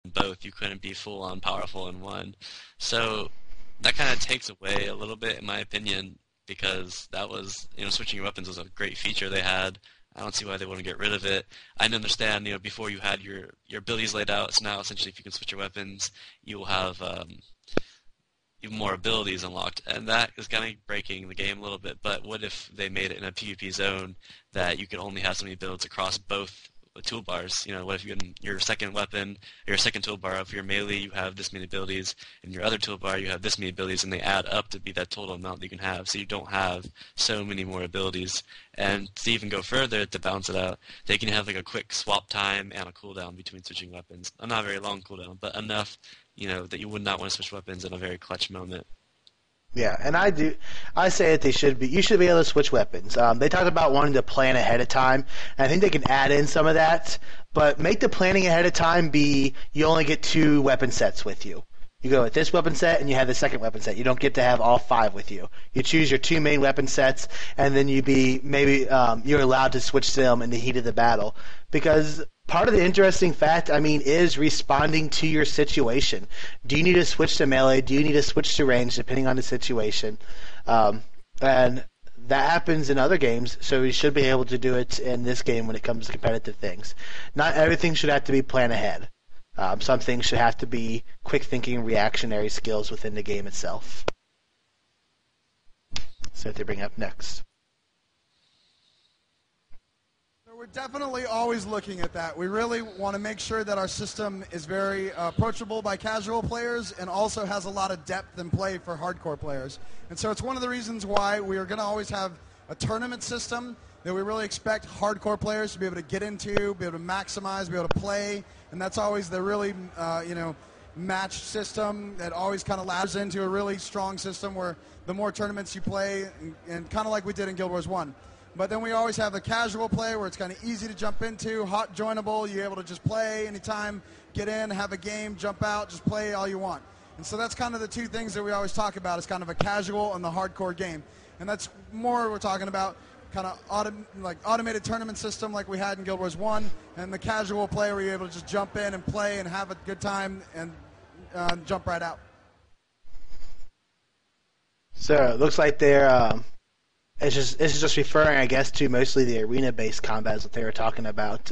both. You couldn't be full on powerful in one. So that kind of takes away a little bit, in my opinion, because that was, switching your weapons was a great feature they had. I don't see why they wouldn't get rid of it. I understand, before you had your abilities laid out, so now essentially if you can switch your weapons, you will have even more abilities unlocked, and that is kind of breaking the game a little bit. But what if they made it in a PvP zone that you could only have so many builds across both toolbars? What if you in your second weapon, your second toolbar, for your melee you have this many abilities, and your other toolbar you have this many abilities, and they add up to be that total amount that you can have, so you don't have so many more abilities. And to even go further, to balance it out, they can have like a quick swap time and a cooldown between switching weapons. Not a very long cooldown, but enough that you would not want to switch weapons in a very clutch moment. Yeah, and I say that you should be able to switch weapons. They talked about wanting to plan ahead of time, and I think they can add in some of that, but make the planning ahead of time be you only get 2 weapon sets with you. You go with this weapon set, and you have the second weapon set. You don't get to have all 5 with you. You choose your 2 main weapon sets, and then you're allowed to switch them in the heat of the battle. Because part of the interesting fact, is responding to your situation. Do you need to switch to melee? Do you need to switch to range, depending on the situation? And that happens in other games, so we should be able to do it in this game when it comes to competitive things. Not everything should have to be plan ahead. Some things should have to be quick thinking and reactionary skills within the game itself. So what they bring up next. We're definitely always looking at that. We really want to make sure that our system is very approachable by casual players and also has a lot of depth in play for hardcore players. And so it's one of the reasons why we are going to always have a tournament system that we really expect hardcore players to be able to get into, be able to maximize, be able to play. And that's always the really, matched system that always kind of ladders into a really strong system where the more tournaments you play, and kind of like we did in Guild Wars 1. But then we always have the casual play where it's kind of easy to jump into, hot joinable, you're able to just play anytime, get in, have a game, jump out, just play all you want. And so that's kind of the 2 things that we always talk about is kind of a casual and the hardcore game. And that's more we're talking about kind of automated tournament system like we had in Guild Wars 1, and the casual play where you're able to just jump in and play and have a good time and jump right out. So it looks like they're it's just referring, I guess, to mostly the arena-based combats that they were talking about.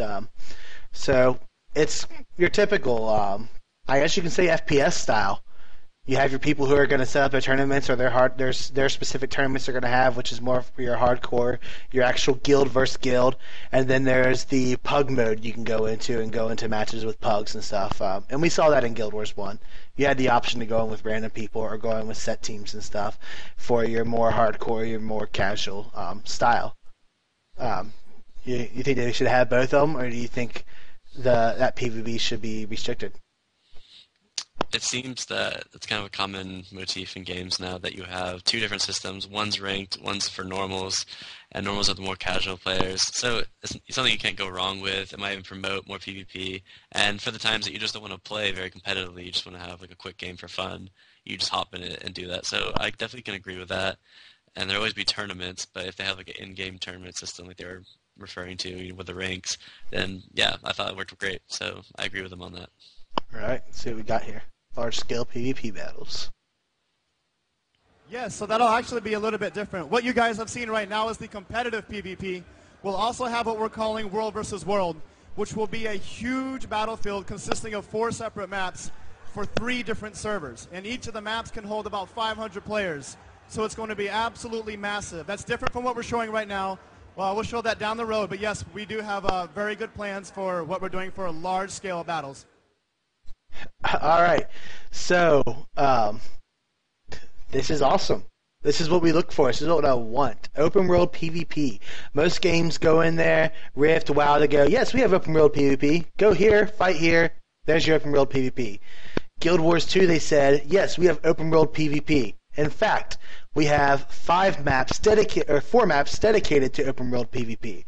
So it's your typical, I guess you can say FPS style. You have your people who are going to set up their tournaments or their specific tournaments they're going to have, which is more for your hardcore, your actual guild versus guild, and then there's the pug mode you can go into matches with pugs and stuff. And we saw that in Guild Wars 1. You had the option to go in with random people or go in with set teams and stuff for your more hardcore, your more casual style. You think they should have both of them, or do you think that PvP should be restricted? It seems that it's kind of a common motif in games now that you have 2 different systems. One's ranked, one's for normals, and normals are the more casual players. So it's something you can't go wrong with. It might even promote more PvP. And for the times that you just don't want to play very competitively, you just want to have like a quick game for fun, you just hop in it and do that. So I definitely can agree with that. And there'll always be tournaments, but if they have like an in-game tournament system like they were referring to with the ranks, then yeah, I thought it worked great. So I agree with them on that. All right, let's see what we got here. Large-scale PvP battles. Yes, so that'll actually be a little bit different. What you guys have seen right now is the competitive PvP. We'll also have what we're calling World versus World, which will be a huge battlefield consisting of 4 separate maps for 3 different servers. And each of the maps can hold about 500 players. So it's going to be absolutely massive. That's different from what we're showing right now. Well, we'll show that down the road. But yes, we do have very good plans for what we're doing for large-scale battles. All right, so this is awesome. This is what we look for. This is what I want. Open world PvP. Most games go in there, Rift, WoW, they go, yes, we have open world PvP. Go here, fight here. There's your open world PvP. Guild Wars 2, they said, yes, we have open world PvP. In fact, we have 4 maps dedicated to open world PvP.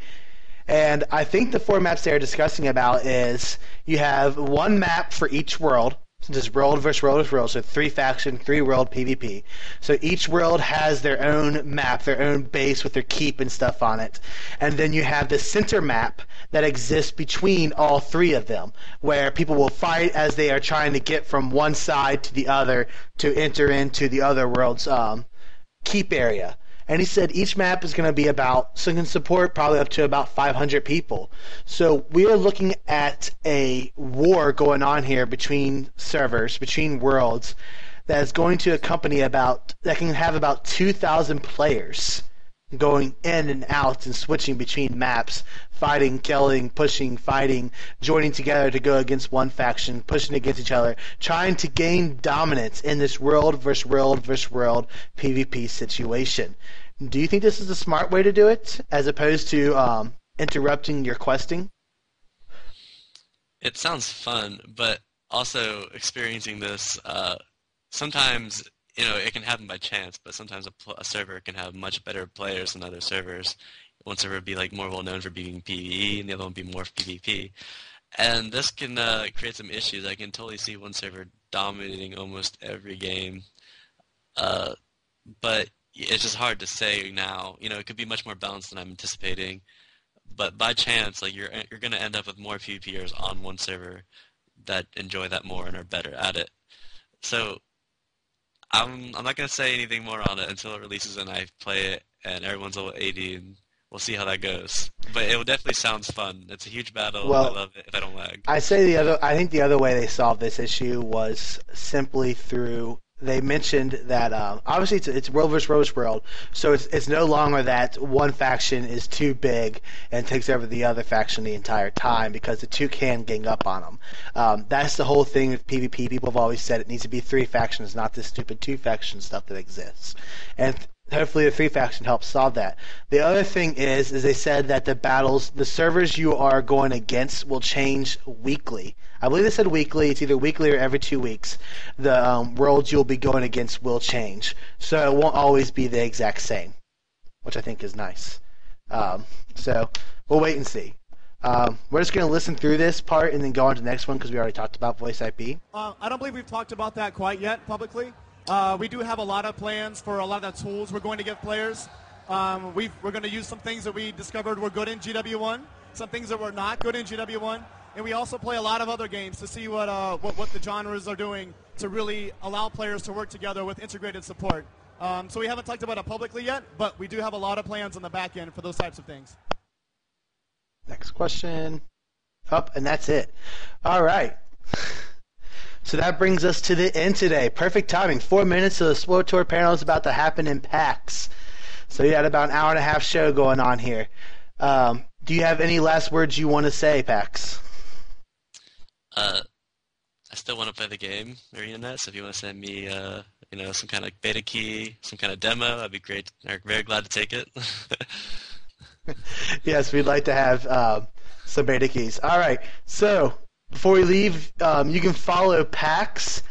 And I think the 4 maps they're discussing about is you have 1 map for each world, So just world versus world versus world. So 3 faction, 3 world PvP. So each world has their own map, their own base with their keep and stuff on it. And then you have the center map that exists between all 3 of them, where people will fight as they are trying to get from one side to the other to enter into the other world's keep area. And he said each map is going to be so can support probably up to about 500 people. So we are looking at a war going on here between servers, between worlds, that is going to that can have about 2,000 players going in and out and switching between maps, fighting, killing, pushing, fighting, joining together to go against one faction, pushing against each other, trying to gain dominance in this world versus world versus world PvP situation. Do you think this is a smart way to do it, as opposed to interrupting your questing? It sounds fun, but also experiencing this, sometimes, it can happen by chance, but sometimes a server can have much better players than other servers. One server would be like more well known for being PvE, and the other one would be more PvP. And this can create some issues. I can totally see one server dominating almost every game, but it's just hard to say now. It could be much more balanced than I'm anticipating. But by chance, like you're going to end up with more PvPers on one server that enjoy that more and are better at it. So I'm not going to say anything more on it until it releases and I play it and everyone's level 80, and we'll see how that goes. But it definitely sounds fun. It's a huge battle. Well, I love it if I don't lag. I think the other way they solved this issue was simply through. They mentioned that obviously it's world versus world versus world, so it's no longer that one faction is too big and takes over the other faction the entire time, because the 2 can gang up on them. That's the whole thing with PvP. People have always said it needs to be 3 factions, not this stupid 2 faction stuff that exists. And hopefully the 3 faction helps solve that. The other thing is they said that the servers you are going against will change weekly. I believe they said weekly. It's either weekly or every 2 weeks. The worlds you'll be going against will change. So it won't always be the exact same, which I think is nice. So we'll wait and see. We're just going to listen through this part and then go on to the next one, because we already talked about voice IP. I don't believe we've talked about that quite yet publicly. We do have a lot of plans for a lot of the tools we're going to give players. We're going to use some things that we discovered were good in GW1, some things that were not good in GW1, and we also play a lot of other games to see what the genres are doing to really allow players to work together with integrated support. So we haven't talked about it publicly yet, but we do have a lot of plans on the back end for those types of things. Next question. And that's it. All right. So that brings us to the end today. Perfect timing. 4 minutes of the Spoiler Tour panel is about to happen in PAX. So you had about an hour and a half show going on here. Do you have any last words you want to say, PAX? I still want to play the game, ArenaNet, so if you want to send me, some kind of beta key, some kind of demo, I'd be great. I'm very glad to take it. Yes, we'd like to have some beta keys. All right, so before we leave, you can follow PAX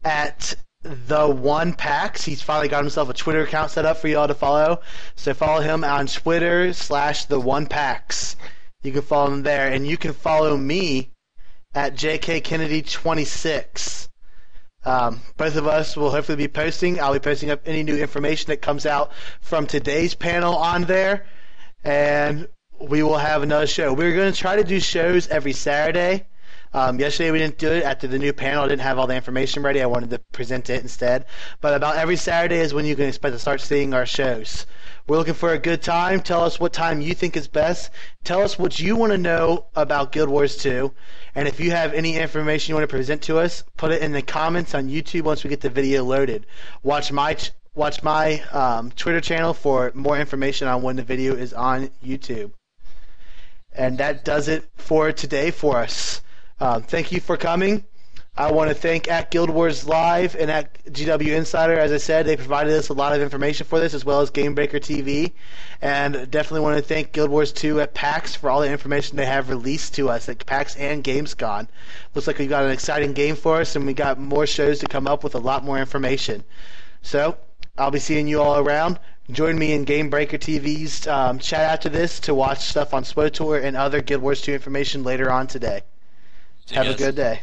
at the one PAX. He's finally got himself a Twitter account set up for y'all to follow. So follow him on Twitter /the one PAX. You can follow him there, and you can follow me at JKKennedy26. Both of us will hopefully be posting. I'll be posting up any new information that comes out from today's panel on there, and we will have another show. We're going to try to do shows every Saturday. Yesterday we didn't do it after the new panel. I didn't have all the information ready. I wanted to present it instead. But about every Saturday is when you can expect to start seeing our shows. We're looking for a good time. Tell us what time you think is best. Tell us what you want to know about Guild Wars 2. And if you have any information you want to present to us, put it in the comments on YouTube once we get the video loaded. Watch my Twitter channel for more information on when the video is on YouTube. And that does it for today for us. Thank you for coming. I want to thank at Guild Wars Live and at GW Insider. As I said, they provided us a lot of information for this, as well as Gamebreaker TV. And definitely want to thank Guild Wars 2 at PAX for all the information they have released to us at PAX and Gamescon. Looks like we got an exciting game for us, and we got more shows to come up with a lot more information. So I'll be seeing you all around. Join me in Gamebreaker TV's chat after this to watch stuff on SWOTOR and other Guild Wars 2 information later on today. Have a good day.